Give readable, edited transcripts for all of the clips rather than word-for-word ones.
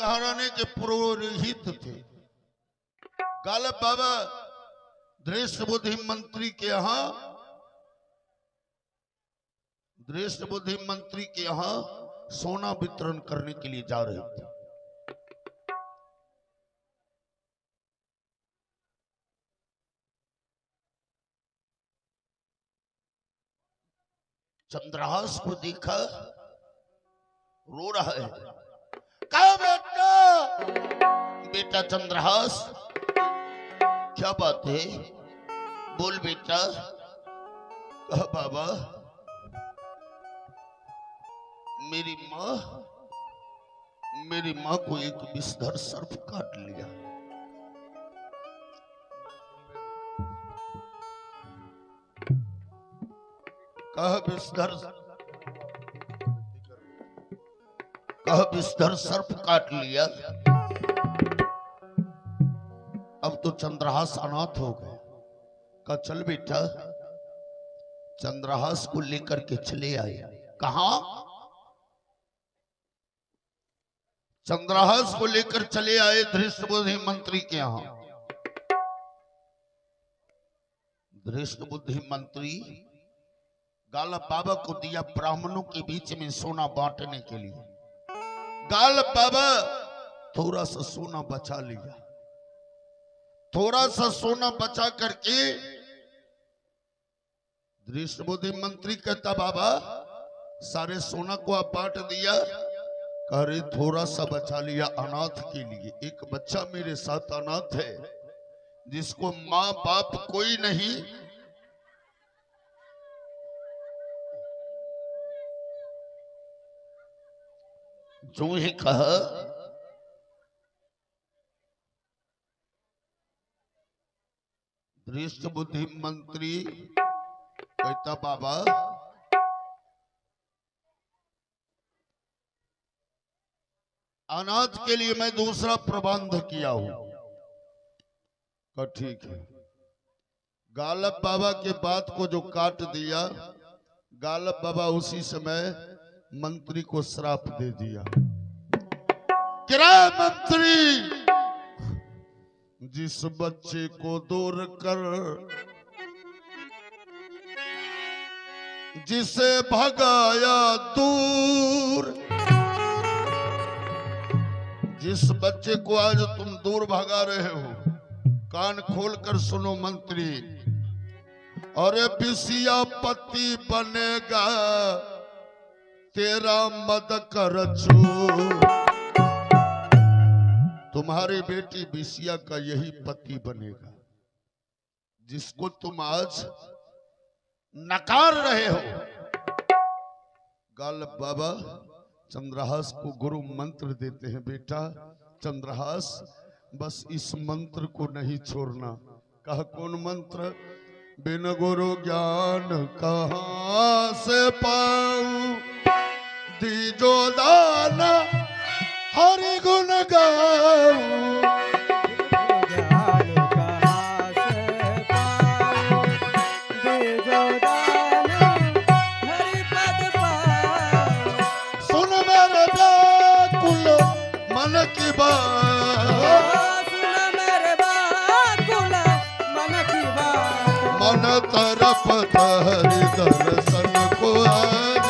घराने के पुरोहित थे। गालब बाबा दृष्ट बुद्धि मंत्री के यहाँ सोना वितरण करने के लिए जा रहे थे। चंद्रहास को देखा, रो रहा है। कहा बेटा चंद्रहास, क्या बात है, बोल बेटा। कहा बाबा, मेरी माँ को एक विषधर सर्प काट लिया। कहा विषधर सर्प काट लिया। अब तो चंद्रहास अनाथ हो गए। कहा चल बेटा, चंद्रहास को लेकर के चले आए। कहा? चंद्रहास को लेकर चले आए धृष्ट बुद्धि मंत्री के यहाँ। धृष्ट बुद्धि मंत्री गालब बाबा को दिया ब्राह्मणों के बीच में सोना बांटने के लिए। गालब बाबा थोड़ा सा सोना बचा लिया। थोड़ा सा सोना बचा करके धृष्ट बुद्धि मंत्री कहता, बाबा सारे सोना को आप बांट दिया? अरे थोड़ा सा बचा लिया अनाथ के लिए। एक बच्चा मेरे साथ अनाथ है, जिसको माँ बाप कोई नहीं। जो ही कहा, धृष्ट बुद्धि मंत्री कहता, बाबा अनाथ के लिए मैं दूसरा प्रबंध किया हूं। ठीक है। गालब बाबा के बात को जो काट दिया, गालब बाबा उसी समय मंत्री को श्राप दे दिया। किराए मंत्री, जिस बच्चे को दूर कर, जिसे भगाया दूर, जिस बच्चे को आज तुम दूर भगा रहे हो, कान खोलकर सुनो मंत्री। अरे बिसिया पति बनेगा तेरा मद कर छू। तुम्हारी बेटी बिसिया का यही पति बनेगा, जिसको तुम आज नकार रहे हो। गालब बाबा चंद्रहास को गुरु मंत्र देते हैं। बेटा चंद्रहास, बस इस मंत्र को नहीं छोड़ना। कहा कौन मंत्र? बिन गुरु ज्ञान कहाँ से पाऊं, दीजो दान हरि गुण गाऊं। मन तरफ हरि दर्शन को आज,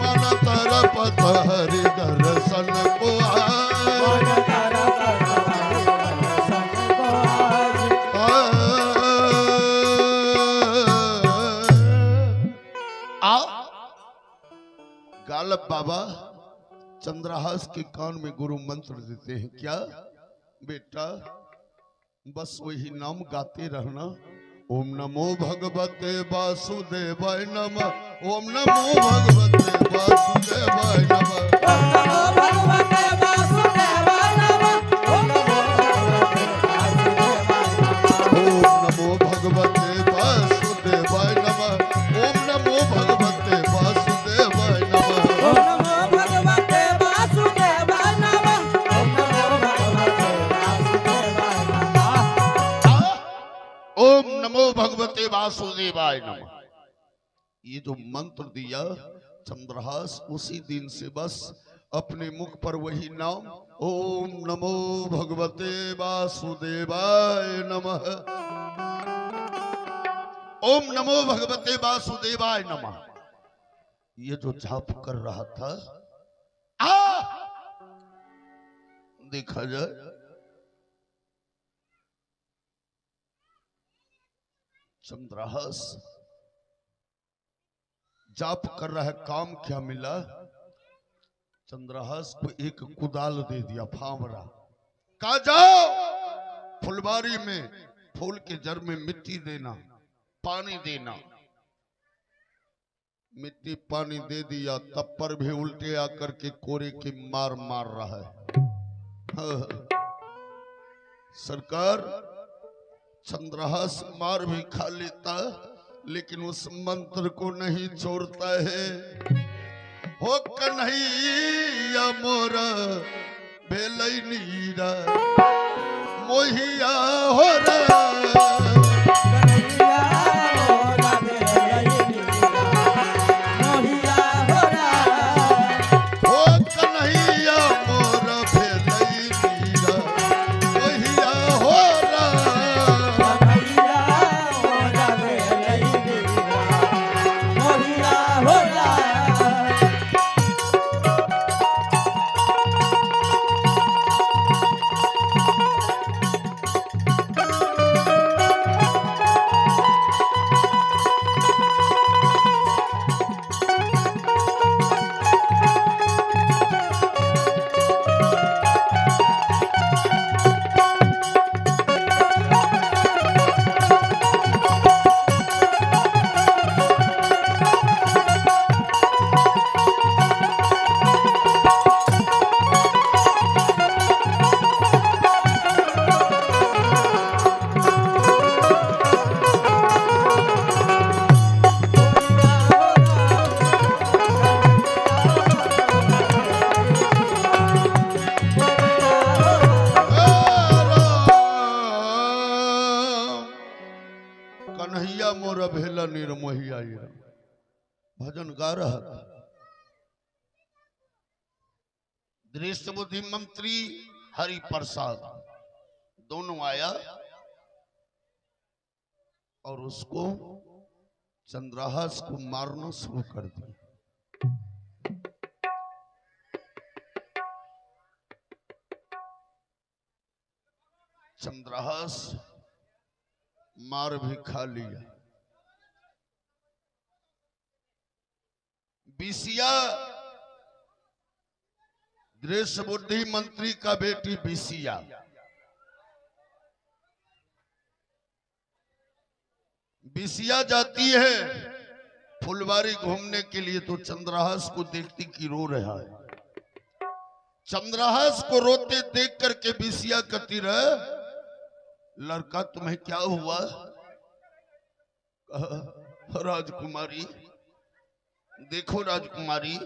मन तरफ हरि दर्शन को गालब बाबा चंद्रहास के कान में गुरु मंत्र देते हैं। क्या बेटा, बस वही नाम गाते रहना। ओम नमो भगवते वासुदेवाय नमः। ओम नमो भगवते वासुदेवाय नमः। ओम नमो भगवते वासुदेवाय नमः। ओम नमो भगवते वासुदेवाय नमः। ओम नमो भगवते वासुदेवाय नमः। ओम नमो भगवते वासुदेवाय नमः। ये जो मंत्र दिया, चंद्रहास उसी दिन से बस अपने मुख पर वही नाम ओम नमो भगवते वासुदेवाय नमः, ओम नमो भगवते वासुदेवाय नमः, ये जो जाप कर रहा था देखा जाए चंद्रहास जाप कर रहा है। काम क्या मिला? चंद्रहास को एक कुदाल दे दिया फावरा, कहा जाओ फुलबारी में फूल के जड़ में मिट्टी देना, पानी देना। मिट्टी पानी दे दिया, तब पर भी उल्टे आकर के कोरे की मार मार रहा है। सरकार चंद्रहास मार भी खा लेता लेकिन उस मंत्र को नहीं छोड़ता है। हो कन्हैया मोरा भेलई नीरा मोहिया हो रा भजन गा रहा था। दृष्ट बुद्धि मंत्री हरि प्रसाद दोनों आया और उसको चंद्रहास को मारना शुरू कर दिया। चंद्रहास मार भी खा लिया। बिसिया दृश्य बुद्धि मंत्री का बेटी बिसिया बिसिया जाती है फुलबारी घूमने के लिए तो चंद्रहास को देखती कि रो रहा है। चंद्रहास को रोते देख करके बिसिया कहती रहे, लड़का तुम्हें क्या हुआ? राजकुमारी देखो राजकुमारी,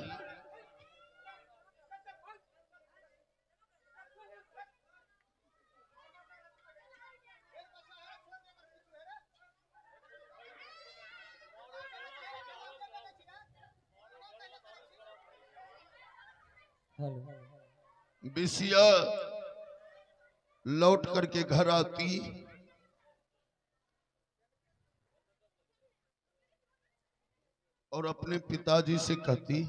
बिसिया लौट करके घर आती और अपने पिताजी से कहती,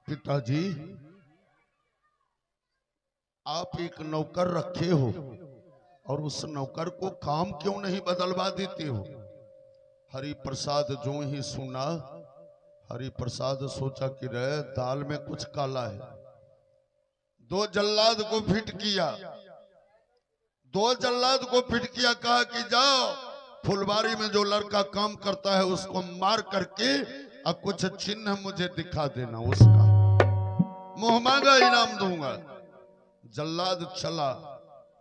पिताजी आप एक नौकर रखे हो और उस नौकर को काम क्यों नहीं बदलवा देते हो? हरि प्रसाद जो ही सुना, हरि प्रसाद सोचा कि रहे दाल में कुछ काला है। दो जल्लाद को फिट किया, कहा कि जाओ फुलबारी में जो लड़का काम करता है उसको मार करके और कुछ चिन्ह मुझे दिखा देना, उसका मुंह मांगा इनाम दूंगा। जल्लाद चला,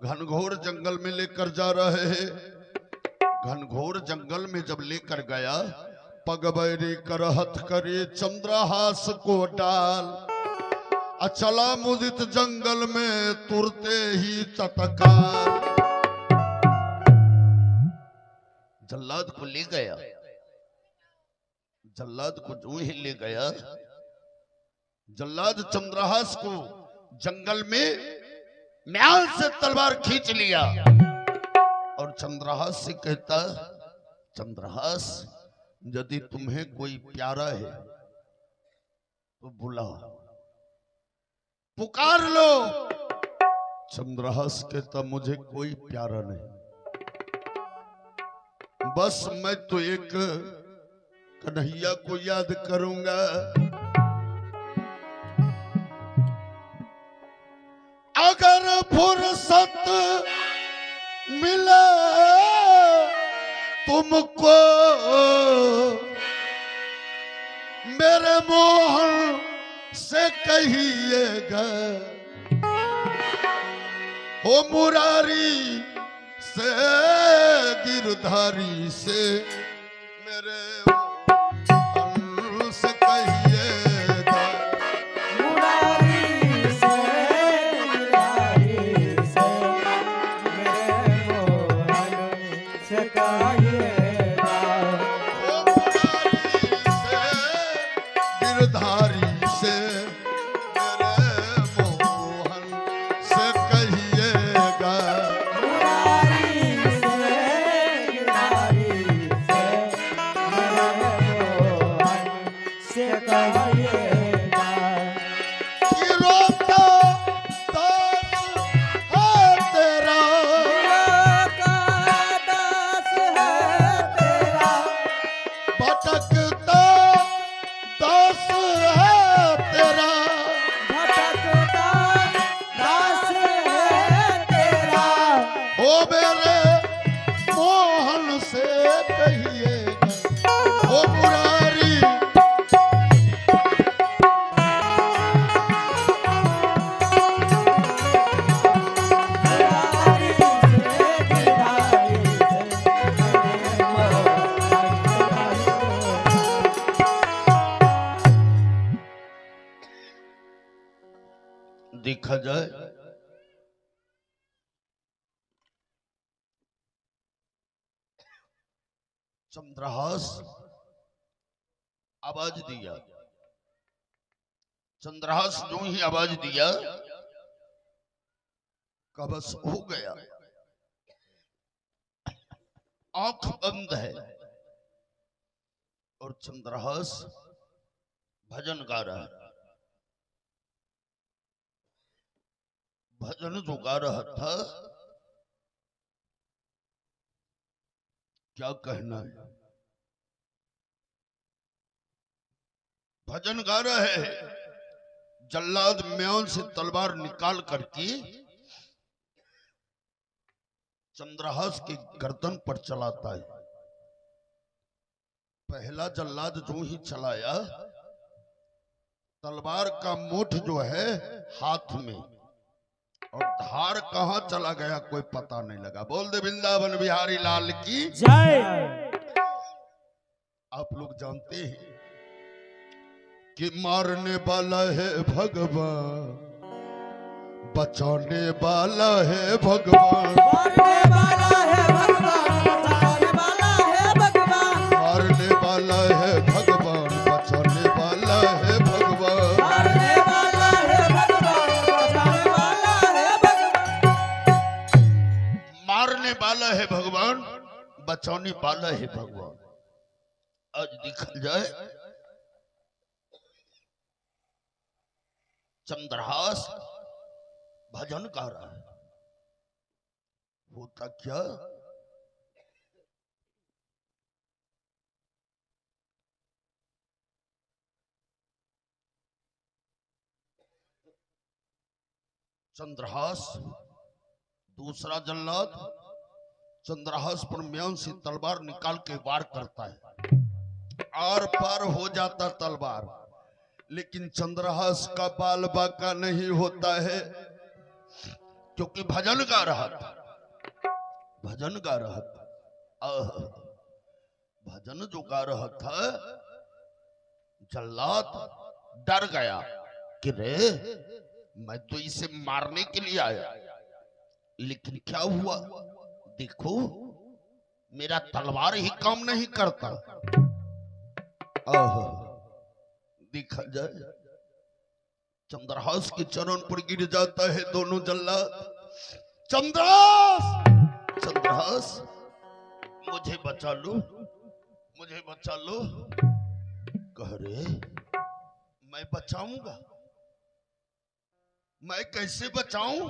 घनघोर जंगल में लेकर जा रहे हैं। घनघोर जंगल में जब लेकर गया, पगबैरी करहत करे चंद्रहास को डाल, अचला मुदित जंगल में तुरते ही तत्काल। जल्लाद को ले गया, जल्लाद को जो ही ले गया, जल्लाद चंद्रहास को जंगल में म्यान से तलवार खींच लिया और चंद्रहास से कहता, चंद्रहास यदि तुम्हें कोई प्यारा है तो बुलाओ, पुकार लो। चंद्रहास कहता, मुझे कोई प्यारा नहीं, बस मैं तो एक कन्हैया को याद करूंगा। अगर फुर्सत मिले तुमको मेरे मोहन से कहिएगा, हो मुरारी से गिरधारी से मेरे मोहन से कहिएगा, मुरारी से गिरधारी से मेरे मोहन से कहिएगा, हो मुरारी से गिरधारी से मेरे मोहन से कहिएगा। कि रोता दास है तेरा, भटकता दास है तेरा, ओ मेरे मोहन से कहिएगा, ओ मुरारी। देखा जाए चंद्रहास आवाज दिया, चंद्रहास जो ही आवाज दिया का बस हो गया, आंख बंद है और चंद्रहास भजन गा रहा है। भजन जो गा रहा था, क्या कहना है, भजन गा रहे हैं। जल्लाद म्यान से तलवार निकाल करके चंद्रहास की गर्दन पर चलाता है। पहला जल्लाद जो ही चलाया, तलवार का मुठ जो है हाथ में और धार कहां चला गया कोई पता नहीं लगा। बोल दे वृंदावन बिहारी लाल की जय। आप लोग जानते हैं कि मारने वाला है भगवान, बचाने वाला है भगवान, मारने वाला है भगवान, बचाने वाला है भगवान, मारने वाला है भगवान, बचाने वाला है भगवान, मारने वाला है भगवान, बचाने वाला है भगवान, मारने वाला है भगवान, बचाने वाला है भगवान। आज देखा जाए चंद्रहास भजन गा रहा है, होता क्या, चंद्रहास दूसरा जल्लाद चंद्रहास पर म्यान से तलवार निकाल के वार करता है। आर पार हो जाता तलवार, लेकिन चंद्रहास का बाल बाका नहीं होता है, क्योंकि भजन गा रहा था, भजन गा रहा था। भजन जो गा रहा था, जल्लाद डर गया कि रे मैं तो इसे मारने के लिए आया, लेकिन क्या हुआ, देखो मेरा तलवार ही काम नहीं करता। आह, देखा जाए चंद्रहास के चरण पर गिर जाता है दोनों जल्लाद। चंद्रहास, चंद्रहास, मुझे बचा लो, मुझे बचा लो। कह रहे मैं बचाऊंगा, मैं कैसे बचाऊं?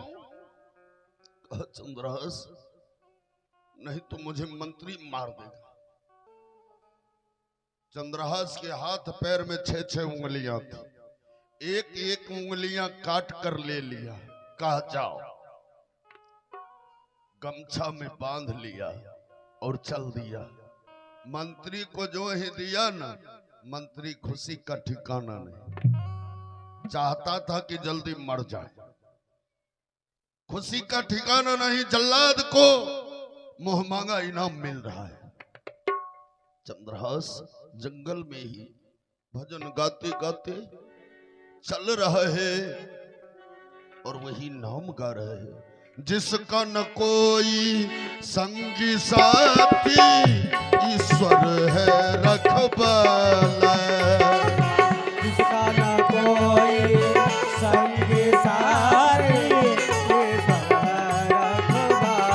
कहा चंद्रहास नहीं तो मुझे मंत्री मार देगा। चंद्रहास के हाथ पैर में 6-6 उंगलियां थी, एक एक उंगलियां काट कर ले लिया। कहा जाओ, गमछा में बांध लिया और चल दिया। मंत्री को जो ही दिया ना, मंत्री खुशी का ठिकाना नहीं, चाहता था कि जल्दी मर जाए। खुशी का ठिकाना नहीं, जल्लाद को मुंह मांगा इनाम मिल रहा है। चंद्रहास जंगल में ही भजन गाते गाते चल रहा है और वही नाम गा रहे हैं। जिसका न कोई संगी साथी, ईश्वर है रखवाला। जिसका न कोई संगी साथी, ईश्वर है रखवाला।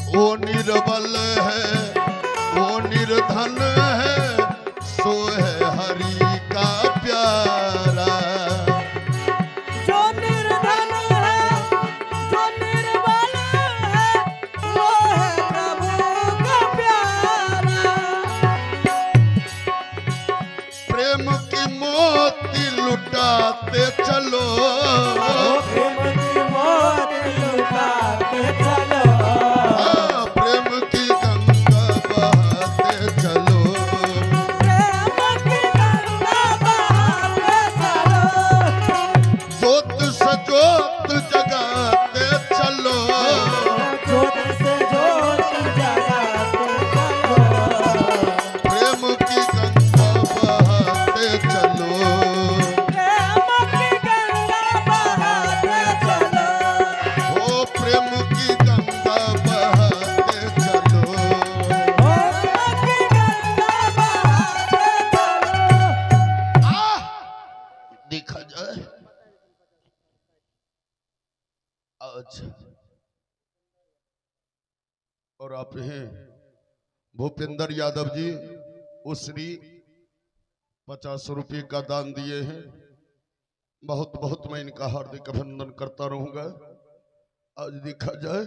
वो निर्बल है, वो निर्धन है, सो है हरि का प्यारा। जो निर्धन है, जो निर्बल है, वो है प्रभु का प्यारा। प्रेम की मोती लुटाते चलो, प्रेम की मोती लुटाते चलो। हाँ, प्रेम की गंगा बहाते चलो। प्रेम की गंगा बहाते चलो। जोत से जोत जगाते चलो, जोत से जोत जगाते चलो। प्रेम की गंगा बहाते चलो। प्रेम की गंगा बहाते चलो। ओ प्रेम की गंगा बहाते चलो। प्रेम की गंगा बहाते चलो। देखा जाए आज, और आप हैं भूपेंद्र यादव जी उसरी 50 रुपये का दान दिए हैं। बहुत बहुत मैं इनका हार्दिक अभिनंदन करता रहूंगा। आज देखा जाए